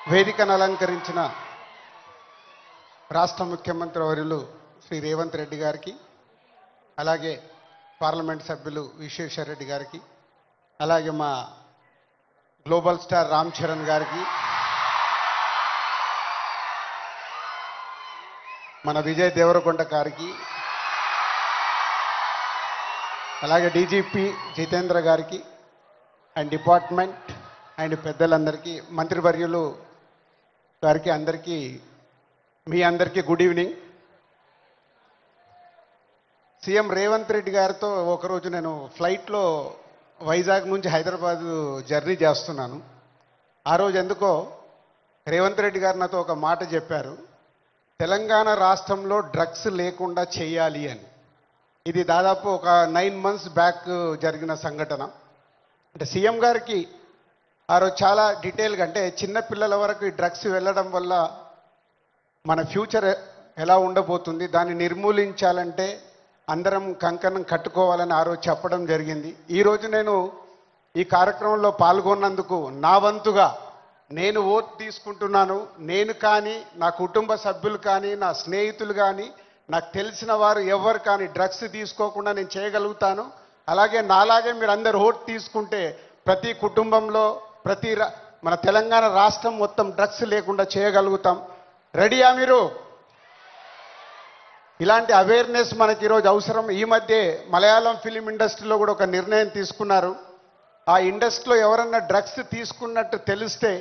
వేదికను అలంకరించిన రాష్ట్ర ముఖ్యమంత్రి వర్యులు శ్రీ రేవంత్ రెడ్డి గారికి, అలాగే పార్లమెంట్ సభ్యులు విశ్వేశ్వర్ రెడ్డి గారికి, అలాగే మా గ్లోబల్ స్టార్ రామ్ చరణ్ గారికి, మన విజయ్ దేవరకొండ గారికి, అలాగే డీజీపీ జితేంద్ర గారికి అండ్ డిపార్ట్మెంట్ అండ్ పెద్దలందరికీ, మంత్రివర్యులు గారికి, అందరికీ మీ అందరికీ good evening. CM Revanth Reddy గారితో ఒకరోజు నేను ఫ్లైట్లో వైజాగ్ నుంచి హైదరాబాద్ జర్నీ చేస్తున్నాను. ఆ రోజు ఎందుకో రేవంత్ రెడ్డి గారు నాతో ఒక మాట చెప్పారు, తెలంగాణ రాష్ట్రంలో డ్రగ్స్ లేకుండా చేయాలి అని. ఇది దాదాపు ఒక 9 months బ్యాక్ జరిగిన సంఘటన. అంటే సీఎం గారికి ఆ రోజు చాలా డీటెయిల్గా, అంటే చిన్నపిల్లల వరకు ఈ డ్రగ్స్ వెళ్ళడం వల్ల మన ఫ్యూచర్ ఎలా ఉండబోతుంది, దాన్ని నిర్మూలించాలంటే అందరం కంకణం కట్టుకోవాలని ఆ రోజు చెప్పడం జరిగింది. ఈరోజు నేను ఈ కార్యక్రమంలో పాల్గొన్నందుకు నా వంతుగా నేను ఓట్ తీసుకుంటున్నాను. నేను కానీ, నా కుటుంబ సభ్యులు కానీ, నా స్నేహితులు కానీ, నాకు తెలిసిన వారు ఎవరు కానీ డ్రగ్స్ తీసుకోకుండా నేను చేయగలుగుతాను. అలాగే నాలాగే మీరు అందరు ఓట్ తీసుకుంటే ప్రతి కుటుంబంలో, మన తెలంగాణ రాష్ట్రం మొత్తం డ్రగ్స్ లేకుండా చేయగలుగుతాం. రెడీయా మీరు? ఇలాంటి అవేర్నెస్ మనకి ఈరోజు అవసరం. ఈ మధ్య మలయాళం ఫిలిం ఇండస్ట్రీలో కూడా ఒక నిర్ణయం తీసుకున్నారు. ఆ ఇండస్ట్రీలో ఎవరన్నా డ్రగ్స్ తీసుకున్నట్టు తెలిస్తే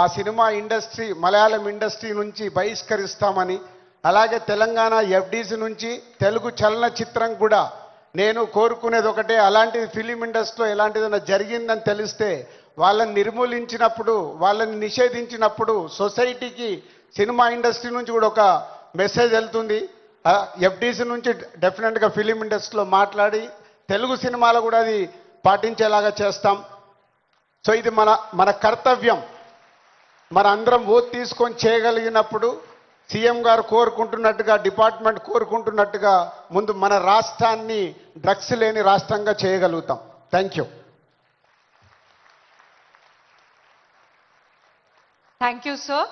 ఆ సినిమా ఇండస్ట్రీ, మలయాళం ఇండస్ట్రీ నుంచి బహిష్కరిస్తామని, అలాగే తెలంగాణ ఎఫ్డీసీ నుంచి తెలుగు చలనచిత్రం కూడా నేను కోరుకునేది ఒకటే, అలాంటి ఫిలిం ఇండస్ట్రీలో ఎలాంటిదైనా జరిగిందని తెలిస్తే వాళ్ళని నిర్మూలించినప్పుడు, వాళ్ళని నిషేధించినప్పుడు సొసైటీకి, సినిమా ఇండస్ట్రీ నుంచి కూడా ఒక మెసేజ్ వెళ్తుంది. ఎఫ్డీసీ నుంచి డెఫినెట్గా ఫిలిం ఇండస్ట్రీలో మాట్లాడి తెలుగు సినిమాలో కూడా అది పాటించేలాగా చేస్తాం. సో ఇది మన కర్తవ్యం. మన అందరం ఓట్ తీసుకొని చేయగలిగినప్పుడు సీఎం గారు కోరుకుంటున్నట్టుగా, డిపార్ట్మెంట్ కోరుకుంటున్నట్టుగా ముందు మన రాష్ట్రాన్ని డ్రగ్స్ లేని రాష్ట్రంగా చేయగలుగుతాం. Thank you. Thank you, sir.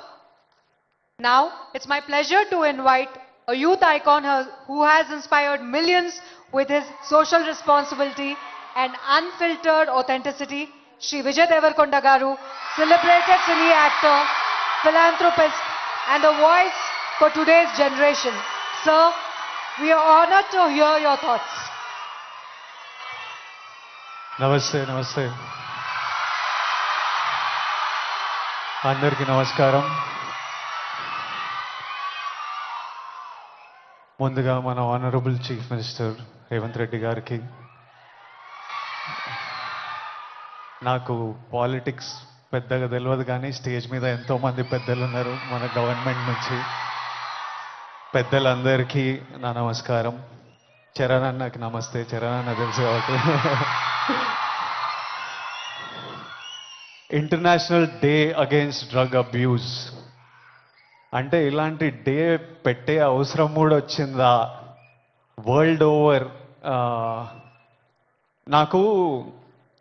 Now, it's my pleasure to invite a youth icon who has inspired millions with his social responsibility and unfiltered authenticity, Shri Vijay Devarkonda Garu, celebrated cine actor, philanthropist, and a voice for today's generation. Sir, we are honored to hear your thoughts. నమస్తే అందరికీ నమస్కారం. ముందుగా మన honourable chief minister Revanth Reddy గారికి, నాకు politics పెద్దగా తెలియదు కానీ స్టేజ్ మీద ఎంతోమంది పెద్దలు ఉన్నారు మన గవర్నమెంట్ నుంచి. పెద్దలందరికీ నా నమస్కారం. చరణ్ అన్నకి నమస్తే. చరణ్ అన్న తెలుసు కాబట్టి. International day against drug abuse అంటే ఇలాంటి డే పెట్టే అవసరం కూడా వచ్చిందా వరల్డ్ ఓవర్?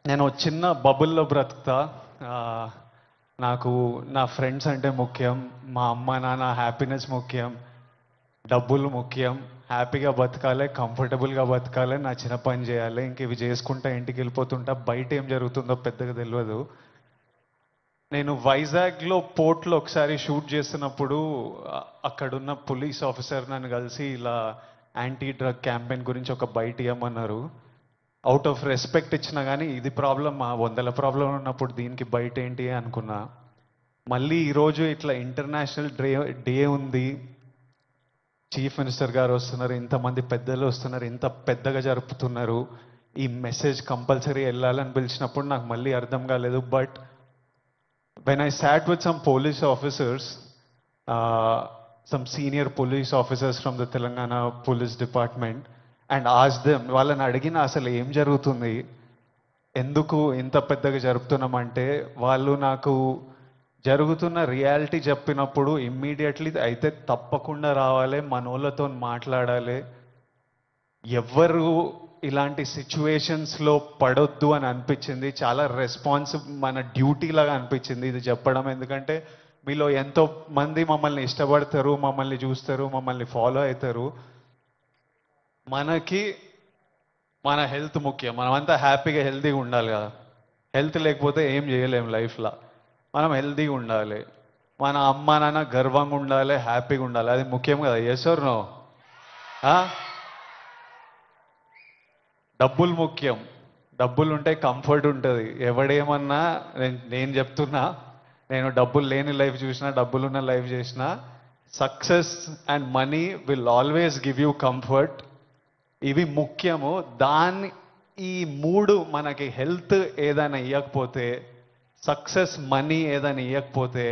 నేను చిన్న బబుల్లో బ్రతుకుతా. నాకు నా ఫ్రెండ్స్ అంటే ముఖ్యం, మా అమ్మ నాన్న హ్యాపీనెస్ ముఖ్యం, డబ్బులు ముఖ్యం, హ్యాపీగా బతకాలి, కంఫర్టబుల్గా బతకాలి, నా చిన్న పని చేయాలి, ఇంక ఇవి చేసుకుంటా ఇంటికి వెళ్ళిపోతుంటా. బయట ఏం జరుగుతుందో పెద్దగా తెలియదు. నేను వైజాగ్లో పోర్ట్లో ఒకసారి షూట్ చేస్తున్నప్పుడు అక్కడున్న పోలీస్ ఆఫీసర్ నన్ను కలిసి ఇలా యాంటీ డ్రగ్ క్యాంపెయిన్ గురించి ఒక బైట్ ఇవ్వమన్నారు. అవుట్ ఆఫ్ రెస్పెక్ట్ ఇచ్చినా కానీ ఇది ప్రాబ్లం, 100 ప్రాబ్లం ఉన్నప్పుడు దీనికి బయట ఏంటి అనుకున్నా. మళ్ళీ ఈరోజు ఇట్లా ఇంటర్నేషనల్ డే ఉంది, చీఫ్ మినిస్టర్ గారు వస్తున్నారు, ఇంతమంది పెద్దలు వస్తున్నారు, ఇంత పెద్దగా జరుపుతున్నారు, ఈ మెసేజ్ కంపల్సరీ వెళ్ళాలని పిలిచినప్పుడు నాకు మళ్ళీ అర్థం కాలేదు. But when I sat with some police officers, some senior police officers from the Telangana Police Department, and asked them, వాళ్ళని అడిగిన అసలు ఏం జరుగుతుంది, ఎందుకు ఇంత పెద్దగా జరుపుతున్నామంటే వాళ్ళు నాకు జరుగుతున్న రియాలిటీ చెప్పినప్పుడు ఇమ్మీడియట్లీ అయితే తప్పకుండా రావాలి, మనోళ్ళతో మాట్లాడాలి, ఎవ్వరు ఇలాంటి సిచ్యువేషన్స్లో పడొద్దు అని అనిపించింది. చాలా రెస్పాన్సిబ్, మన డ్యూటీ లాగా అనిపించింది ఇది చెప్పడం. ఎందుకంటే మీలో ఎంతో మంది మమ్మల్ని ఇష్టపడతారు, మమ్మల్ని చూస్తారు, మమ్మల్ని ఫాలో అవుతారు. మనకి మన హెల్త్ ముఖ్యం. మనమంతా హ్యాపీగా హెల్తీగా ఉండాలి కదా. హెల్త్ లేకపోతే ఏం చేయలేము లైఫ్లో. మనం హెల్తీగా ఉండాలి, మన అమ్మ నాన్న గర్వంగా ఉండాలి, హ్యాపీగా ఉండాలి. అది ముఖ్యం కదా. Yes or no? డబ్బులు ముఖ్యం. డబ్బులు ఉంటే కంఫర్ట్ ఉంటుంది. ఎవడేమన్నా నేను చెప్తున్నా, నేను డబ్బులు లేని లైఫ్ చూసినా, డబ్బులున్న లైఫ్ చేసినా, success and money will always give you comfort. ఇవి ముఖ్యము. ఈ మూడు మనకి హెల్త్ ఏదైనా ఇవ్వకపోతే, సక్సెస్ మనీ ఏదైనా ఇవ్వకపోతే